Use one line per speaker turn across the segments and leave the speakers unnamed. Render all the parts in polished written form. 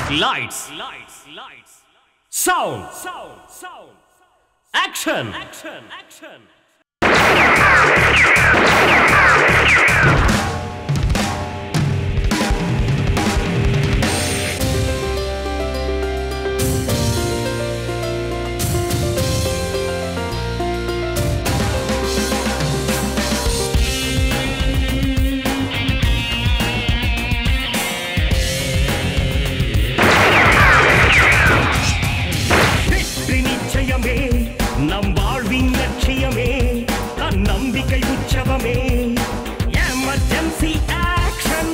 Lights. Sound. Action. நம் வாழ்வின் லட்சியமே தன்னம்பிக்கை உற்சவமே எமர்ஜென்சி ஆக்ஷன்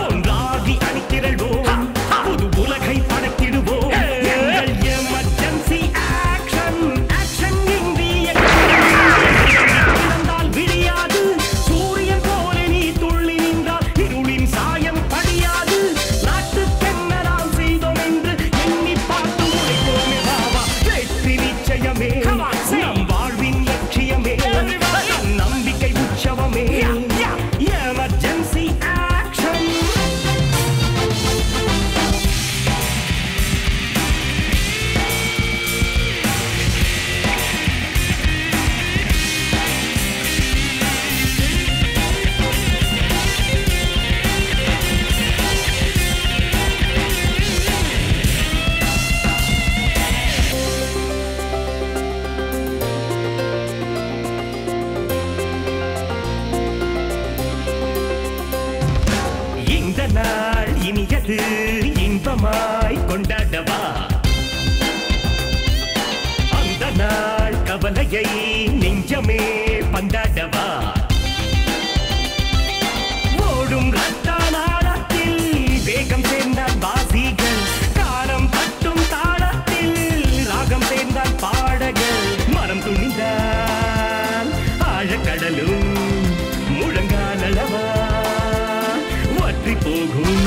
ஒன்றாகி அணித்திரள்வோம் புது உலகை படைத்திடுவோம் எமர்ஜென்சி ஆக்ஷன் ஆக்ஷன் இந்திய இழந்தால் விடியாது சூரியன் போல நீ துள்ளி நின்றால் இருளின் சாயம் படியாது நாட்டுக்கென்ன நாம் செய்தோம் என்று எண்ணி பார்த்து உழைப்போமே நிச்சயமே நம் வாழ்வின் லட்சியமே நம்பிக்கை உற்சவமே எமர்ஜென்சி ஆக்ஷன் இந்த நாள் இனியது இன்பமாய் கொண்டாடவா அந்த நாள் கவலையை நெஞ்சமே பந்தாடவா ஓடும் ரத்த நாளத்தில் வேகம் சேர்ந்தால் வாசிகள் காலம் பட்டும் தாளத்தில் ராகம் சேர்ந்தால் பாடகள் மரம் துணிந்தால் ஆழக்கடலும் முழங்காலளவா போகும்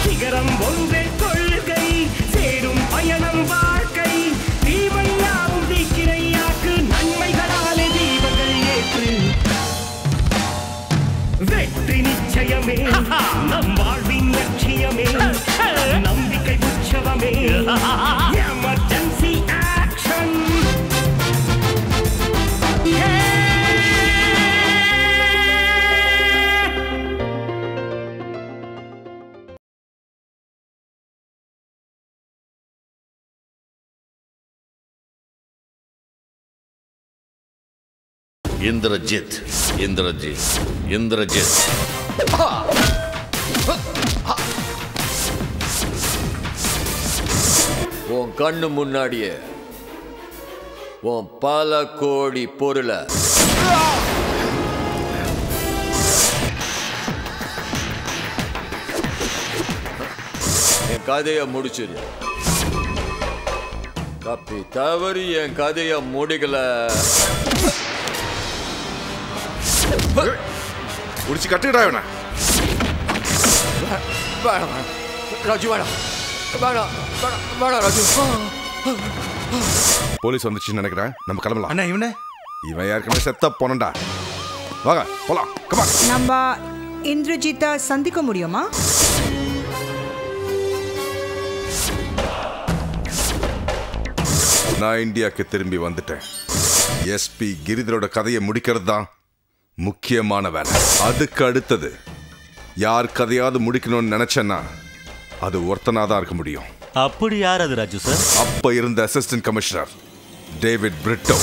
சிகரம் ஒன்றே கொள்கை சேரும் பயணம் வாழ்க்கை தீமையாவும் தீக்கிரையாக்கு நன்மைகளாலே தீபங்கள் ஏற்று வெற்றி நிச்சயமே நம் வாழ்வின் லட்சியமே நம்பிக்கை உற்சவமே எமர்ஜென்சி ஆக்ஷன்
இந்திரஜித் இந்திரஜித் இந்திரஜித் உன் கண்ணு முன்னாடியே உன் பல கோடி பொருளை என் கதையை முடிச்சிரு. தப்பி தவறி என் கதையை முடிக்கல
முடிச்சு கட்டுடா இவனை.
ராஜு வேணாம் வேணாம் வேணாம் ராஜு.
போலீஸ் வந்துச்சுன்னு நினைக்கிறேன். நம்ம கிளம்பலாம்.
அண்ணா
இவன் ஏற்கனவே செத்த போனண்டா. வாங்க போலாம். கமா.
நம்ம இந்திரஜித்தை சந்திக்க முடியுமா?
நான் இந்தியாவுக்கு திரும்பி வந்துட்டேன். எஸ்பி கிரிதரோட கதையை முடிக்கிறது தான் முக்கியமான வேலை. அதுக்கு அடுத்தது யார் கதையாவது முடிக்கணும்னு நினைச்சேன்னா அது ஒருத்தனா தான் இருக்க முடியும்.
அப்படி யார் அது ராஜு சார்?
அப்ப இருந்த அசிஸ்டன்ட் கமிஷனர் டேவிட் பிரிட்டோ.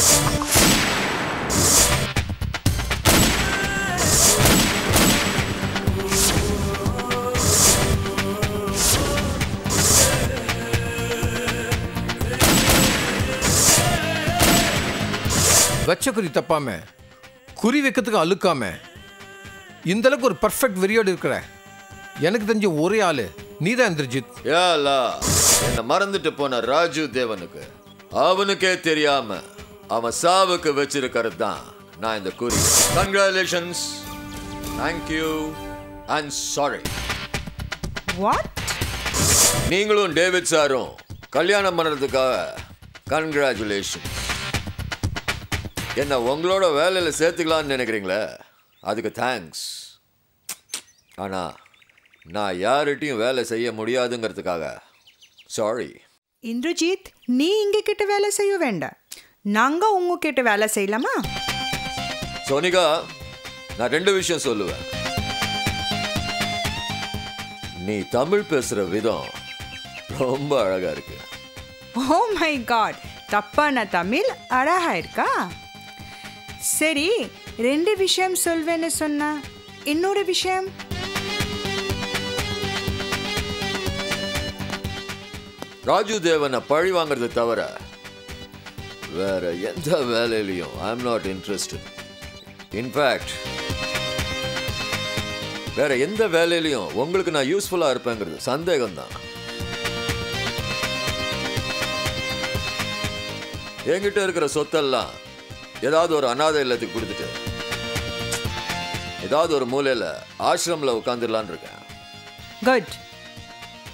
வச்ச குறி தப்பாம குறி வைக்கிறதுக்கு அழுக்காம இந்த அளவுக்கு ஒரு பர்ஃபெக்ட் வெறியோடு இருக்கிற எனக்கு தெரிஞ்ச ஒரே ஆளு நீதான் இந்திரஜித்.
என்ன மறந்துட்டு போன ராஜு தேவனுக்கு அவனுக்கே தெரியாம அவன் சாவுக்கு வச்சிருக்கிறது தான் நான் இந்த குறி. Congratulations, thank you and sorry.
What?
நீங்களும் டேவிட் சாரும் கல்யாணம் பண்ணுறதுக்காக கங்க்ராச்சுலேஷன். என்ன உங்களோட வேலையில் சேர்த்துக்கலான்னு நினைக்கிறீங்களே, அதுக்கு தேங்க்ஸ். ஆனால் நான் யார்கிட்டையும் வேலை செய்ய முடியாதுங்கிறதுக்காக சாரி.
இந்திரஜித், நீ இங்க கிட்ட வேலை செய்ய வேண்டாம், நாங்க உங்ககிட்ட வேலை செய்யலாமா?
சோனிகா, நான் 2 விஷயம் சொல்லுவேன். நீ தமிழ் பேசுற விதம் ரொம்ப அழகா இருக்கு.
ஓ மை காட், தப்பான தமிழ் அழகா இருக்கா? சரி, 2 விஷயம் சொல்வேன்னு சொன்னா, இன்னொரு விஷயம்?
ராஜு தேவனை பழி வாங்குறதை தவிர வேற எந்த வேலையிலையும் I am not interested. In fact வேற எந்த வேலையிலையும் உங்களுக்கு நான் யூஸ்ஃபுல்லா இருப்பேங்கிறது சந்தேகம்தான். என்கிட்ட இருக்கிற சொத்தெல்லாம் ஏதாவது ஒரு அனாதை இல்லத்துக்கு கொடுத்துட்டு ஏதாவது ஒரு மூலையில் ஆசிரமில் உட்காந்துடலான் இருக்கேன்.
குட்,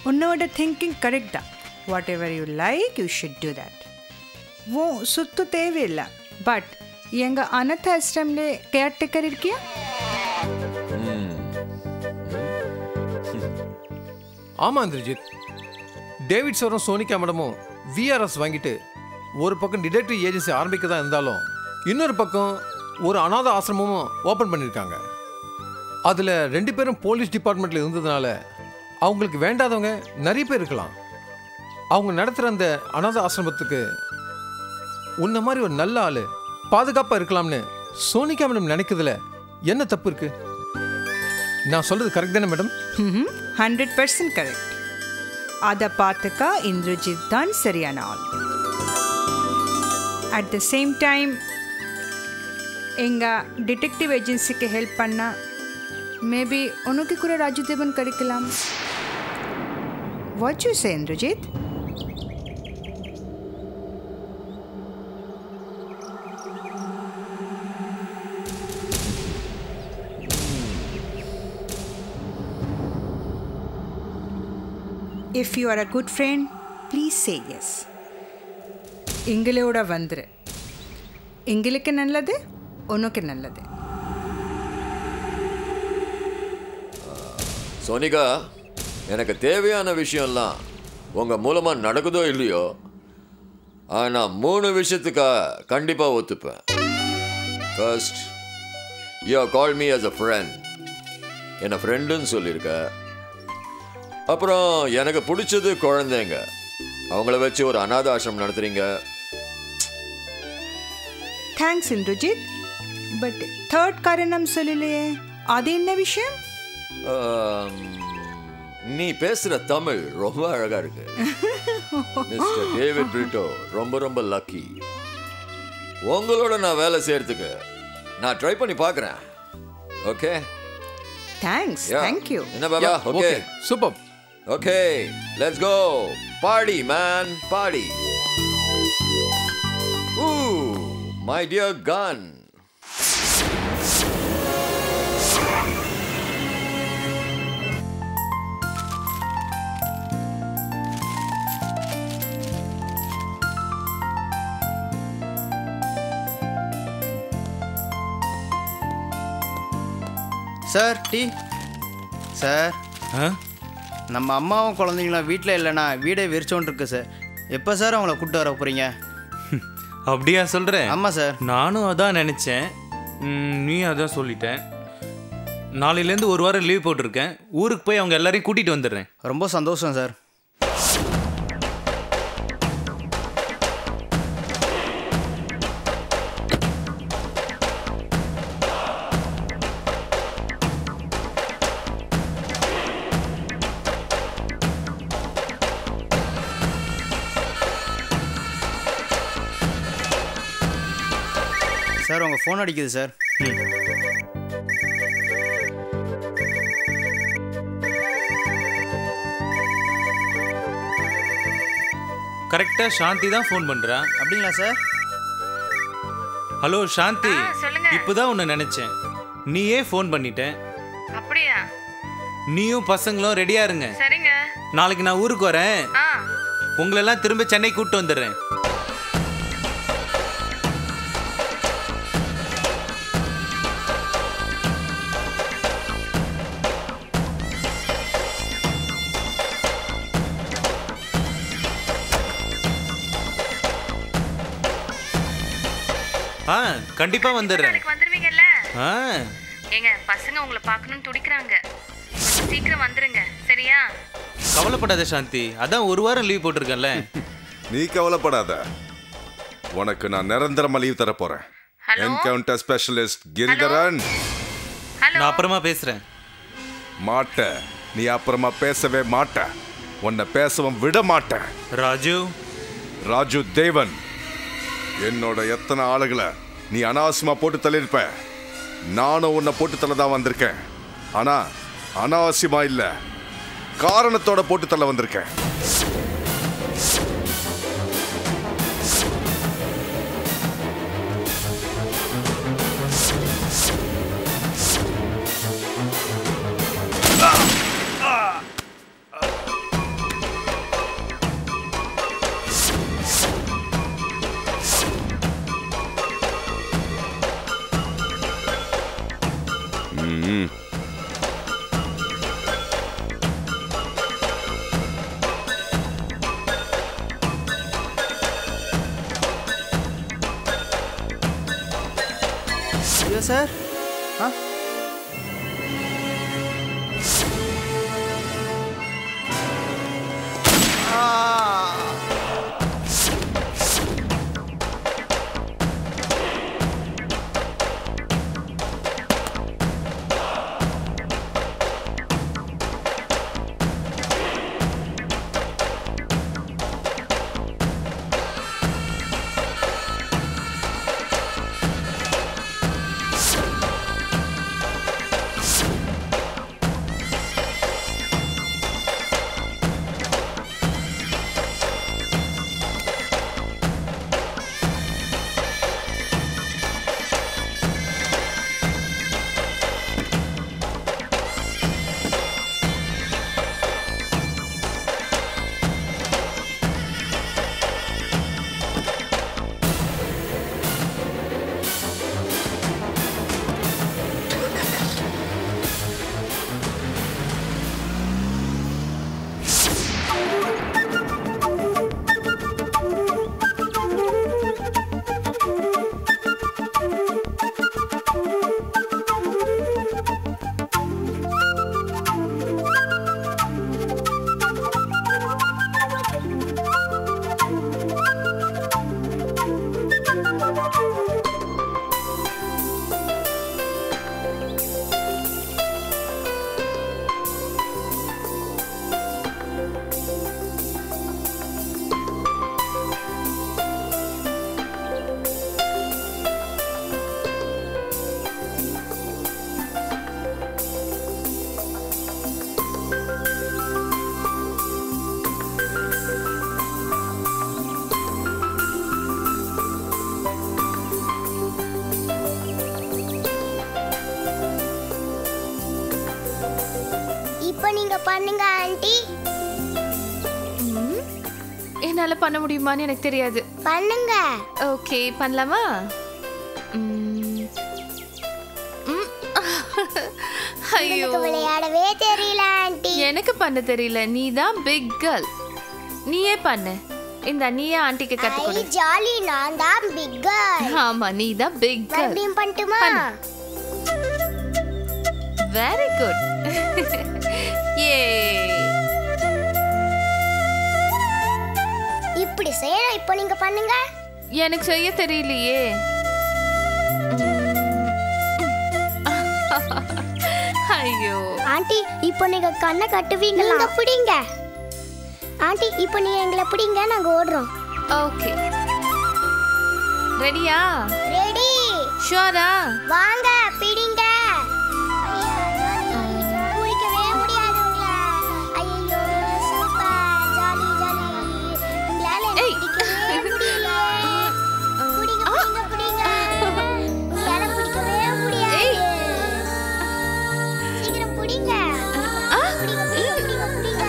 உன்னோட திங்கிங் கரெக்ட் தான். Whatever you like you should do that. ஓ சுத்து தேவையில்லை, பட் எங்கள் அனாத ஆசிரமில் கேர்டேக்கர் இருக்கியா?
ஆமாம் இந்திரஜித், டேவிட் சாரும் சோனிகா மேடமும் விஆர்எஸ் வாங்கிட்டு ஒரு பக்கம் டிடெக்டிவ் ஏஜென்சி ஆரம்பிக்க தான் இருந்தாலும் இன்னொரு பக்கம் ஒரு அனாத ஆசிரமமும் ஓப்பன் பண்ணியிருக்காங்க. அதில் 2 பேரும் போலீஸ் டிபார்ட்மெண்ட்டில் இருந்ததுனால அவங்களுக்கு வேண்டாதவங்க நிறைய பேர் இருக்கலாம். அவங்க நடத்துகிற அந்த அனாத ஆசிரமத்துக்கு உன்ன மாதிரி ஒரு நல்ல ஆள் பாதுகாப்பாக இருக்கலாம்னு சோனிகா மேடம் நினைக்கிறதுல என்ன தப்பு இருக்கு? நான் சொல்கிறது கரெக்ட் தானே மேடம்?
100% கரெக்ட். அதை பார்த்துக்கா இந்திரஜித் தான் சரியான ஆள். அட் த சேம் டைம் எங்கள் டிடெக்டிவ் ஏஜென்சிக்கு ஹெல்ப் பண்ணால் மேபி உனக்கு கூட ராஜு தேவன் கிடைக்கலாம். What you say Indrajith? If you are a good friend, please say yes. எங்களோட வந்துரு. எங்களுக்கு நல்லது, உனக்கு நல்லது.
சோனிகா, எனக்கு தேவையான விஷயம்லாம் உங்கள் மூலமாக நடக்குதோ இல்லையோ, ஆனால் 3 விஷயத்துக்காக கண்டிப்பாக ஒத்துப்பேன். First, you have call me as a friend. என்னை ஃப்ரெண்டுன்னு சொல்லியிருக்க. அப்புறம் எனக்கு பிடிச்சது குழந்தைங்க, அவங்கள வச்சு ஒரு அனாத ஆசிரமம் நடத்துறீங்க.
தேங்க்ஸ் இந்திரஜித், பட் தேர்ட் காரணம் சொல்லலையே, அது என்ன விஷயம்?
நீ பேசுகிற தமிழ் ரொம்ப அழகாக இருக்கு. மிஸ்டர் டேவிட் பிரிட்டோ ரொம்ப ரொம்ப லக்கி. உங்களோட நான் வேலை செய்யறதுக்கு நான் ட்ரை பண்ணி பார்க்குறேன். Okay,
thanks, thank you.
என்ன பாபா? Okay,
super.
Okay, let's go. Party, man, party. Ooh, my dear gun.
Sir, tea. Sir, நம்ம அம்மாவும் குழந்தைங்களும் வீட்டில் இல்லைன்னா வீடே வெறிச்சோன்னு இருக்கு சார். எப்போ சார் அவங்கள கூப்பிட்டு வர போகிறீங்க?
அப்படியா சொல்கிறேன்?
ஆமாம் சார்.
நானும் அதான் நினச்சேன், நீ அதான் சொல்லிட்டேன். நாளையிலேருந்து 1 வாரம் லீவ் போட்டிருக்கேன். ஊருக்கு போய் அவங்க எல்லாரையும் கூட்டிகிட்டு வந்துடுறேன்.
ரொம்ப சந்தோஷம் சார். சார், உங்கள் ஃபோன் அடிக்குது சார்.
கரெக்டாக சாந்தி தான் ஃபோன் பண்ணுறா.
அப்படிங்களா சார்?
ஹலோ சாந்தி, இப்போதான் உன்னை நினச்சேன். நீயே ஃபோன் பண்ணிட்ட.
அப்படியா?
நீயும் பசங்களும் ரெடியாக இருங்க.
சரிங்க.
நாளைக்கு நான் ஊருக்கு வரேன். உங்களெல்லாம் திரும்ப சென்னை கூப்பிட்டு வந்துடுறேன். ஆ கண்டிப்பா வந்துடுறேன்.
நாளைக்கு வந்துருவீங்கல்ல?
ஆ
ஏங்க பசங்க உங்களை பார்க்கணும்னு துடிக்கிறாங்க. கொஞ்சம் சீக்கிரம் வந்துருங்க சரியா?
கவலைப்படாத சாந்தி, அதான் ஒரு வாரம் லீவ் போட்டிருக்கேன்ல.
நீ கவலைப்படாத, உனக்கு நான் நிரந்தரமா லீவ் தர போறேன்.
Hello
encounter specialist Giridharan.
Hello
நான் அப்புறமா பேசுறேன்.
மாட்ட, நீ அப்புறமா பேசவே மாட்ட, உன்னை பேசவும் விட மாட்டேன்.
ராஜு
ராஜு தேவன், என்னோட எத்தனை ஆளுகளை நீ அனாவசியமா போட்டு தள்ளியிருப்ப. நானும் உன்னை போட்டு தள்ள தான் வந்திருக்கேன். ஆனா அனாவசியமா இல்ல, காரணத்தோட போட்டு தள்ள வந்திருக்கேன்.
ஐயோ சார். ஆ
நீங்க பண்ணுங்க ஆண்டி.
என்னால பண்ண முடியுமான்னு எனக்கு தெரியாது.
பண்ணுங்க.
ஓகே பண்ணலாமா? ஐயோ
எனக்கு விளையாடவே தெரியல ஆண்டி.
எனக்கு பண்ண தெரியல. நீ தான் பிக் கேர்ள், நீயே பண்ணு. இந்த நீயே ஆண்டிக்கு கத்து கொடு.
ஐ ஜாலி, நான் தான் பிக் கேர்ள்.
ஆமா நீ தான் பிக் கேர்ள்.
மறுபடியும் பண்ணட்டுமா?
Very good. ஏ
இப்படி செய்யணும். இப்போ நீங்க பண்ணுங்க.
எனக்கு செய்ய தெரியலையே. ஐயோ
ஆண்டி, இப்போ நீங்க கண்ணை கட்டுவீங்களா? நீங்க பிடிங்க ஆண்டி. இப்போ நீங்க எங்களை பிடிங்க, நாங்க ஓடுறோம்.
ஓகே ரெடியா?
ரெடி.
ஷூரா?
வாங்க பிடிங்க. பிடிக்கவே முடியாது உங்களை. ஐயோ சூப்பர், ஜாலி ஜாலி. உங்களால பிடிக்கவே முடியல. பிடிங்க பிடிங்க பிடிங்க. உங்களால பிடிக்கவே முடியாது. சீக்கிரம் பிடிங்க. பிடிங்க பிடிங்க பிடிங்க பிடிங்க.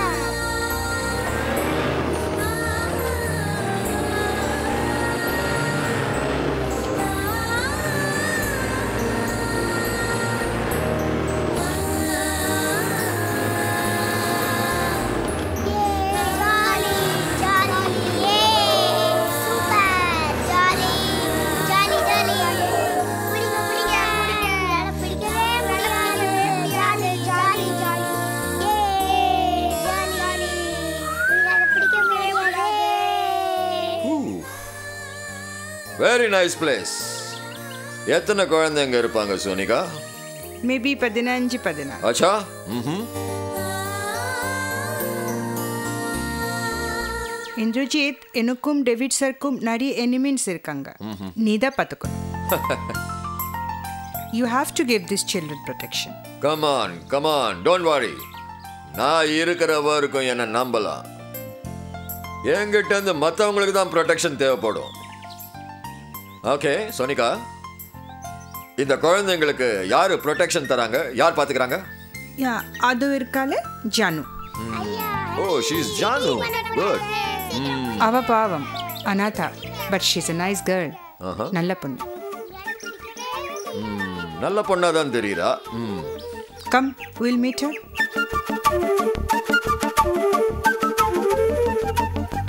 Very nice place. எத்தனை குழந்தைங்க இருப்பாங்க சோனிகா?
மேபி 15-16.
அச்சா.
இந்திரஜித், எனக்கும் டேவிட் சருக்கும் நிறைய எனிமீஸ் இருக்காங்க. நீ தான் பார்த்துக்கணும். You have to give this children protection.
Come on don't worry. நான் இருக்கிற வரைக்கும் என்ன நம்பலாம். என்கிட்ட இருந்து மற்றவங்களுக்கு தான் ப்ரொடெக்ஷன் தேவைப்படும். ஓகே சோனிகா, இந்த குழந்தைங்களுக்கு யாரு ப்ரொடெக்ஷன் தராங்க? யார் பார்த்துக்கிறாங்க?
அது இருக்கால Janu.
Oh, she is Janu. Good.
அவ பாவம் அனாதா, but she is a nice girl. நல்ல பொண்ணு.
நல்ல பொண்ணா தான் தெரியுறா.
Come, we'll meet her.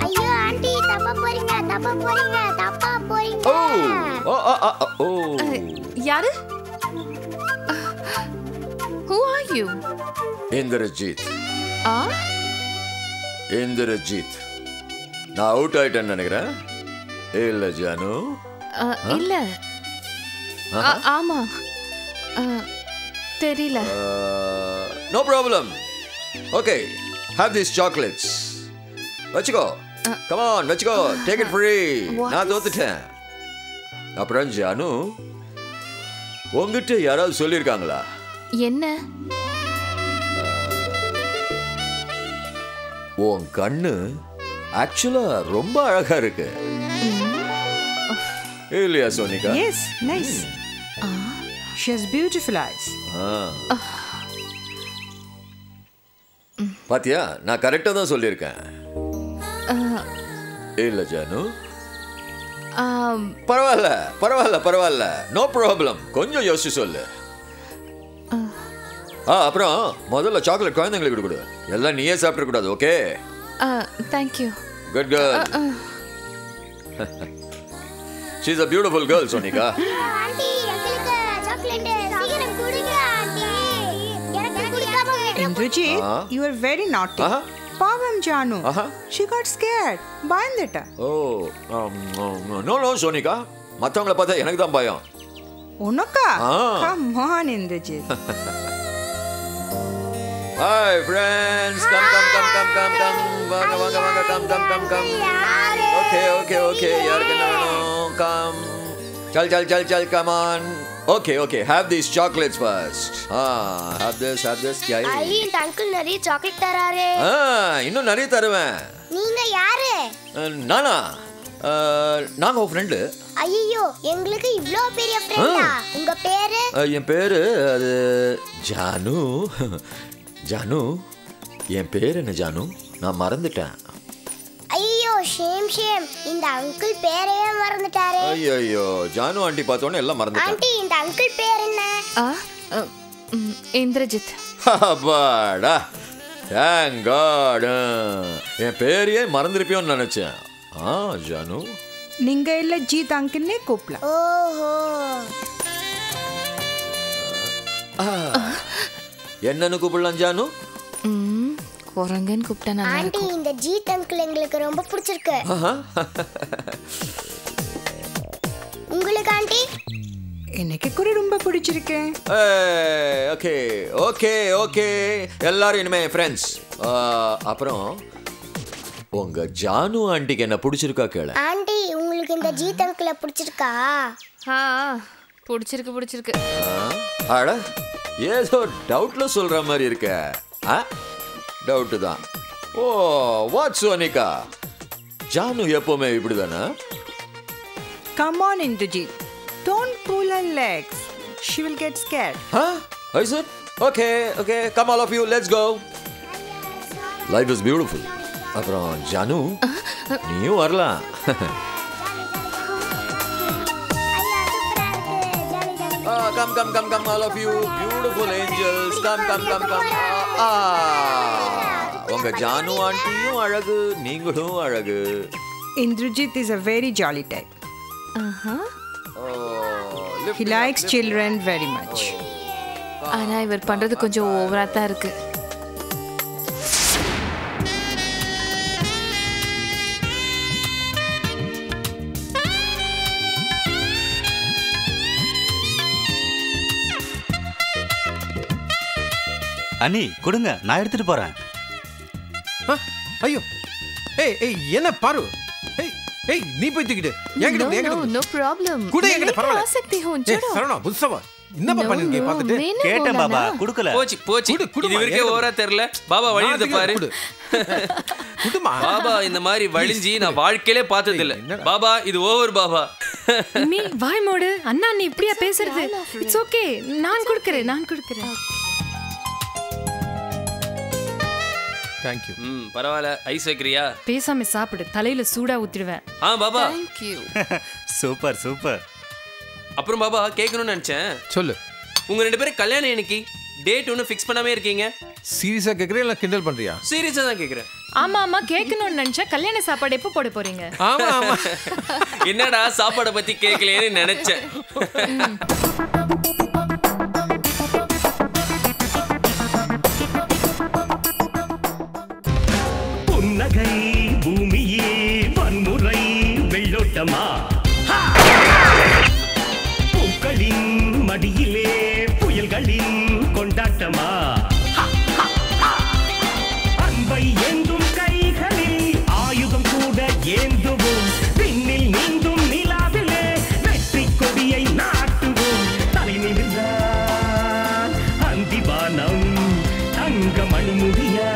ஐயோ ஆண்டி, தப்பா போறீங்க.
ஓ.
யாரு? Who are you?
Indrajit. Indrajit. நான் அவுட் ஆயிட்டேன்னு நினைக்கிறேன். இல்ல ஜானு?
இல்ல. ஆமா, தெரியல.
No problem. Okay, have these chocolates. வச்சுக்கோ. கம் ஆன், வச்சுக்கோ. Take it free. நான் தோத்துட்டேன். அப்புறம் ஜானு, உங்ககிட்ட யாராவது சொல்லியிருக்காங்களா?
என்ன?
உன் கண்ணு ஆக்சுவலா ரொம்ப அழகா இருக்கு. இல்லையா Sonika?
Yes, nice. She has beautiful eyes.
பாத்தியா, நான் கரெக்டா தான் சொல்லியிருக்கேன். இல்ல ஜானு? பரவாயில்ல. No problem. கொஞ்சம் யோசிச்சு சொல்லு. அப்புறம் முதல்ல சாக்லேட் குழந்தைங்களுக்கு கொடு. எல்லாம் நீயே சாப்பிட கூடாது. Okay?
Thank you.
Good girl. She's a beautiful girl, Sonika.
Aunty, எங்களுக்கு சாக்லேட் சீக்கிரம் கொடுங்க ஆண்டி. எனக்கு குடிக்காம விட்டுற.
Indrajit, you are very naughty. பாவம் Janu. She got scared. பயந்துட்டா.
No, Sonika. மத்தவங்கள பார்த்தா எனக்கு தான் பயம்.
உனக்கா? Come on, Indrajit.
Hi friends, come. வாங்க, come. Okay. யாருக்கு வேணும்? Come. चल, come on. Okay. Have these chocolates first. Have this. क्या है?
ஐ, இந்த அங்கிள் நிறைய சாக்லேட் தராரே.
இன்னும் நிறைய தருவேன்.
நீங்க யாரு?
நானா? நாங்க ஒரு ஃப்ரெண்டு.
ஐயோ, எங்களுக்கு இவ்ளோ பெரிய ஃப்ரெண்டா? உங்க பேரு?
என் பேரு அது ஜானு. என் பேர் என்ன ஜானு? நான் மறந்துட்டேன்.
ஐயோ, ஷேம். இந்த அங்கிள் பேரையே மறந்துட்டாரே.
ஐயோ, ஜானு ஆண்டி பார்த்தோன்னே எல்லாம் மறந்துட்டேன்.
ஆண்டி, இந்த அங்கிள் பேர் என்ன?
இந்திரஜித்.
அப்பாடா, தேங்க் காட். என் பேரையே மறந்துருப்பியோன்னு நினைச்சேன். ஜானு,
நீங்க இல்ல ஜீத் அங்கிள்னே கூப்பிடலாம்.
ஓஹோ.
என்னன்னு கூப்பிடலாம் ஜானு?
குரங்கன்னு கூப்பிட்டா நல்லா
ஆண்டி,
இருக்கும்.
இந்த ஜீத் அங்கிள் எங்களுக்கு ரொம்ப பிடிச்சிருக்கு. உங்களுக்கு ஆண்டி?
எனக்கு கூட ரொம்ப பிடிச்சிருக்கு.
ஓகே. எல்லாரும் இனிமே ஃப்ரெண்ட்ஸ். அப்புறம் உங்க ஜானு ஆண்டிக்கு என்ன பிடிச்சிருக்கா கேளு.
ஆண்டி, உங்களுக்கு இந்த ஜீத் அங்கிளை பிடிச்சிருக்கா?
பிடிச்சிருக்கு.
அட, ஏதோ டவுட்ல சொல்ற மாதிரி இருக்க. டவுட்டு தான். ஓ, வாட் சோனிகா? ஜானு எப்பவுமே இப்படிதானா?
Come on, Indrajit. Don't pull her legs. She will get scared.
Is it? Okay. Come all of you, let's go. Life is beautiful. அப்புறம் ஜானு, நீயும் வரலாம். Come all of you, beautiful angels. Come. உங்க ஜானு ஆண்டியும் அழகு, நீங்களும் அழகு.
Indrajit is a very jolly type. He likes children very much.
ஆனா இவர் பண்றது கொஞ்சம் ஓவரா தான் இருக்கு.
அண்ணி கொடுங்க, நான் எடுத்துட்டு போறேன்.
ஐயோ ஏய் என்ன பாரு. ஏய் நீ போய் தூக்கிட்டு என்கிட்ட
நோ ப்ராப்ளம்
கூட என்கிட்ட பரவாயில்ல.
आ सकती हूं चलो
சரவணா புதுசா என்னப்பா பண்ணிருக்கே பாத்துட்டு
கேட்டேன் பாபா, கொடுக்கல.
போச்சு இது இவருக்கே ஓவரா தெரியல. பாபா வழியிறது பாரு.
குடுமா
பாபா இந்த மாதிரி வழிஞ்சி நான் வாழ்க்கையிலே பார்த்தது இல்ல. பாபா இது ஓவர் பாபா.
நீ வாய் மூடு. அண்ணா நீ இப்படியா பேசுறது? இட்ஸ் ஓகே, நான் கொடுக்கிறேன்.
Thank you.
பரவாயில்ல. ஐஸ் வைக்கிறியா?
பேசாம சாப்பிடு, தலையில சூடா ஊத்திடுவேன்.
பாபா
थैंक यू.
சூப்பர்.
அப்புறம் பாபா கேட்கணும்னு நினைச்சேன்.
சொல்லு.
உங்க 2 பேரும் கல்யாணம் என்னைக்கு? டேட் ஒன்றும் ஃபிக்ஸ் பண்ணாமே இருக்கீங்க.
சீரியஸா கேக்குறியா இல்ல கிண்டல் பண்றியா?
சீரியஸா தான் கேக்குறேன்.
ஆமா கேட்கணும்னு நினைச்சா கல்யாண சாப்பாடு எப்போ போட போறீங்க?
ஆமா
என்னடா சாப்பாடை பத்தி கேட்கலையேன்னு நினைச்சேன்.
புன்னகை பூமியே வன்முறை வெள்ளோட்டமா, பூக்களின் மடியிலே புயல்களின் கொண்டாட்டமா, அன்பை ஏந்தும் கைகளில் ஆயுதம் கூட ஏந்துவோம், விண்ணில் நீந்தும் நிலாவிலே வெற்றி கொடியை நாட்டுவோம், தலை நிமிர்ந்தால் அந்திவானம் தங்க மணிமுடியா